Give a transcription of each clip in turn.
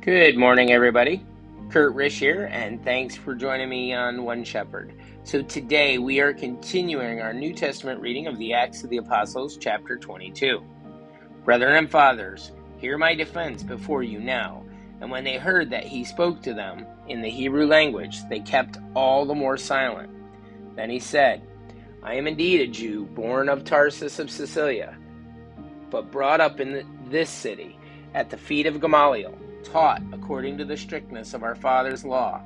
Good morning, everybody. Kurt Risch here, and thanks for joining me on One Shepherd. So today we are continuing our New Testament reading of the Acts of the Apostles, chapter 22. Brethren and fathers, hear my defense before you now. And when they heard that he spoke to them in the Hebrew language, they kept all the more silent. Then he said, I am indeed a Jew, born of Tarsus of Cilicia, but brought up in this city, at the feet of Gamaliel, taught according to the strictness of our father's law,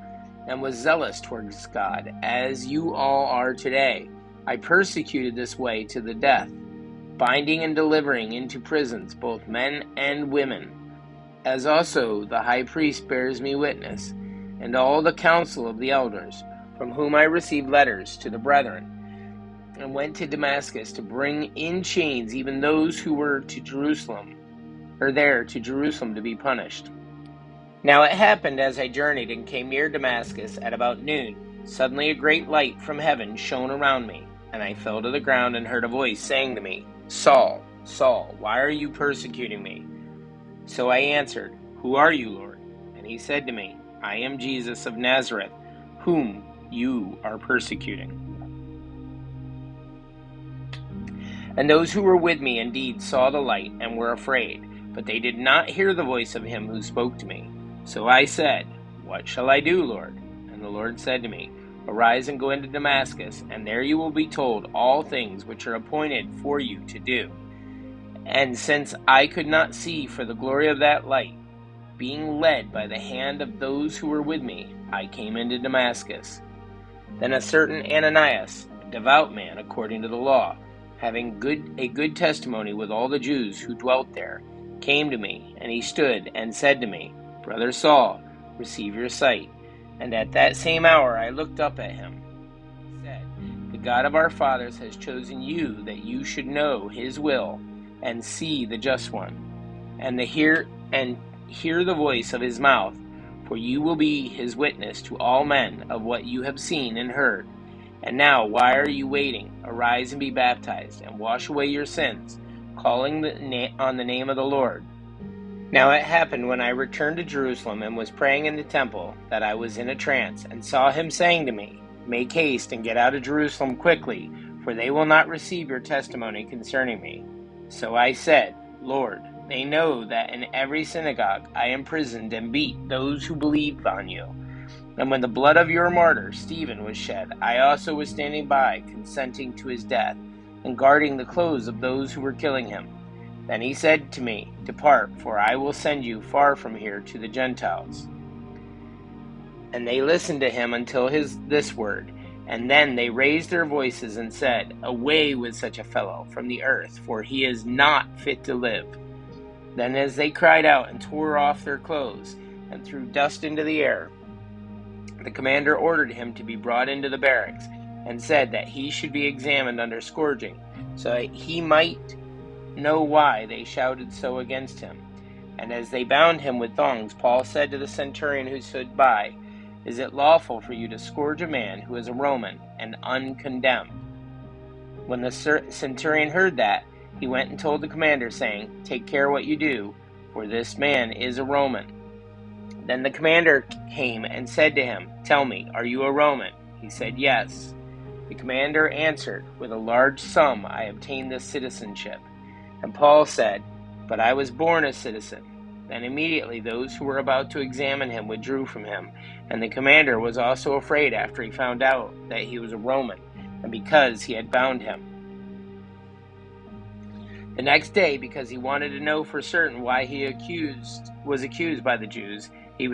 and was zealous towards God, as you all are today. I persecuted this way to the death, binding and delivering into prisons both men and women, as also the high priest bears me witness, and all the council of the elders, from whom I received letters to the brethren, and went to Damascus to bring in chains even those who were to Jerusalem, or there to Jerusalem to be punished. Now it happened as I journeyed and came near Damascus at about noon, suddenly a great light from heaven shone around me, and I fell to the ground and heard a voice saying to me, Saul, Saul, why are you persecuting me? So I answered, Who are you, Lord? And he said to me, I am Jesus of Nazareth, whom you are persecuting. And those who were with me indeed saw the light and were afraid, but they did not hear the voice of him who spoke to me. So I said, What shall I do, Lord? And the Lord said to me, Arise and go into Damascus, and there you will be told all things which are appointed for you to do. And since I could not see for the glory of that light, being led by the hand of those who were with me, I came into Damascus. Then a certain Ananias, a devout man according to the law, having a good testimony with all the Jews who dwelt there, came to me, and he stood and said to me, Brother Saul, receive your sight. And at that same hour I looked up at him. He said, The God of our fathers has chosen you that you should know his will and see the just one, and hear the voice of his mouth, for you will be his witness to all men of what you have seen and heard. And now, why are you waiting? Arise and be baptized, and wash away your sins, calling on the name of the Lord. Now it happened when I returned to Jerusalem and was praying in the temple that I was in a trance, and saw him saying to me, Make haste and get out of Jerusalem quickly, for they will not receive your testimony concerning me. So I said, Lord, they know that in every synagogue I imprisoned and beat those who believed on you. And when the blood of your martyr Stephen was shed, I also was standing by, consenting to his death, and guarding the clothes of those who were killing him. Then he said to me, Depart, for I will send you far from here to the Gentiles. And they listened to him until this word. And then they raised their voices and said, Away with such a fellow from the earth, for he is not fit to live. Then as they cried out and tore off their clothes, and threw dust into the air, the commander ordered him to be brought into the barracks, and said that he should be examined under scourging, so that he might know why they shouted so against him. And as they bound him with thongs, Paul said to the centurion who stood by, Is it lawful for you to scourge a man who is a Roman and uncondemned? When the centurion heard that, he went and told the commander, saying, Take care what you do, for this man is a Roman. Then the commander came and said to him, Tell me, are you a Roman? He said, Yes. The commander answered, With a large sum I obtained this citizenship. And Paul said, But I was born a citizen. Then immediately those who were about to examine him withdrew from him, and the commander was also afraid after he found out that he was a Roman, and because he had bound him. The next day, because he wanted to know for certain why he was accused by the Jews, he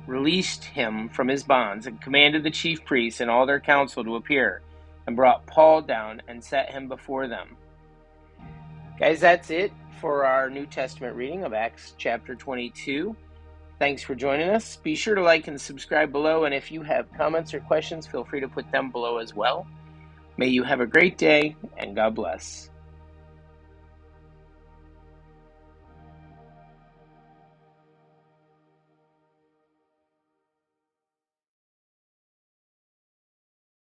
released him from his bonds, and commanded the chief priests and all their council to appear, and brought Paul down and set him before them. Guys, that's it for our New Testament reading of Acts chapter 22. Thanks for joining us. Be sure to like and subscribe below, and if you have comments or questions, feel free to put them below as well. May you have a great day, and God bless.